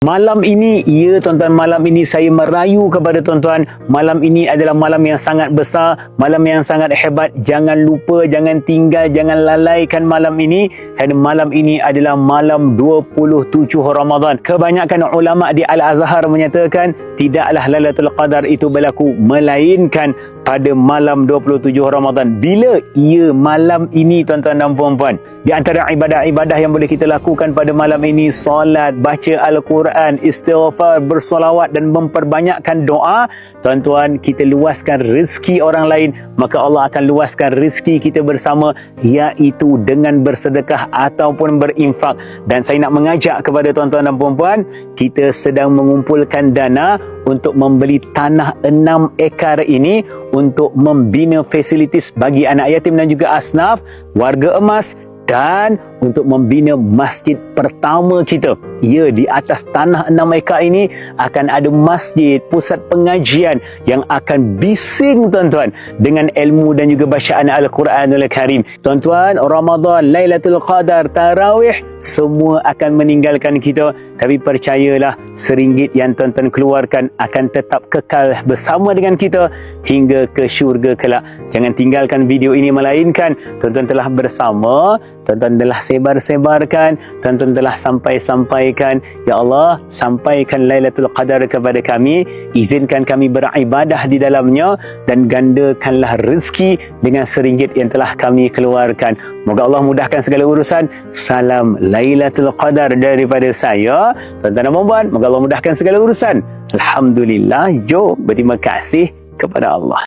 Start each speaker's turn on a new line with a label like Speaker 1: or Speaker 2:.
Speaker 1: Malam ini, ya tuan-tuan, malam ini saya merayu kepada tuan-tuan. Malam ini adalah malam yang sangat besar, malam yang sangat hebat. Jangan lupa, jangan tinggal, jangan lalaikan malam ini. Kerana malam ini adalah malam 27 Ramadan. Kebanyakan ulama di Al-Azhar menyatakan tidaklah Lailatul Qadar itu berlaku melainkan pada malam 27 Ramadan. Bila? Ya, malam ini tuan-tuan dan puan-puan. Di antara ibadah-ibadah yang boleh kita lakukan pada malam ini, solat, baca Al-Quran, istighfar, bersolawat dan memperbanyakkan doa. Tuan-tuan, kita luaskan rezeki orang lain, maka Allah akan luaskan rezeki kita bersama, iaitu dengan bersedekah ataupun berinfak. Dan saya nak mengajak kepada tuan-tuan dan puan-puan, kita sedang mengumpulkan dana untuk membeli tanah 6 ekar ini untuk membina fasilitis bagi anak yatim dan juga asnaf, warga emas, dan untuk membina masjid pertama kita. Ya, di atas tanah 6 ekar ini akan ada masjid, pusat pengajian yang akan bising tuan-tuan dengan ilmu dan juga bacaan Al-Quranul Karim. Tuan-tuan, Ramadan, Lailatul Qadar, Tarawih, semua akan meninggalkan kita. Tapi percayalah, RM1 yang tuan-tuan keluarkan akan tetap kekal bersama dengan kita hingga ke syurga kelak. Jangan tinggalkan video ini, melainkan tuan-tuan telah bersama, tuan-tuan telah sebar-sebarkan, tuan-tuan telah sampaikan. Ya Allah, sampaikan Lailatul Qadar kepada kami, izinkan kami beribadah di dalamnya, dan gandakanlah rezeki dengan RM1 yang telah kami keluarkan. Moga Allah mudahkan segala urusan. Salam Lailatul Qadar daripada saya, tuan-tuan dan puan-puan. Moga Allah mudahkan segala urusan. Alhamdulillah. Jom berterima kasih kepada Allah.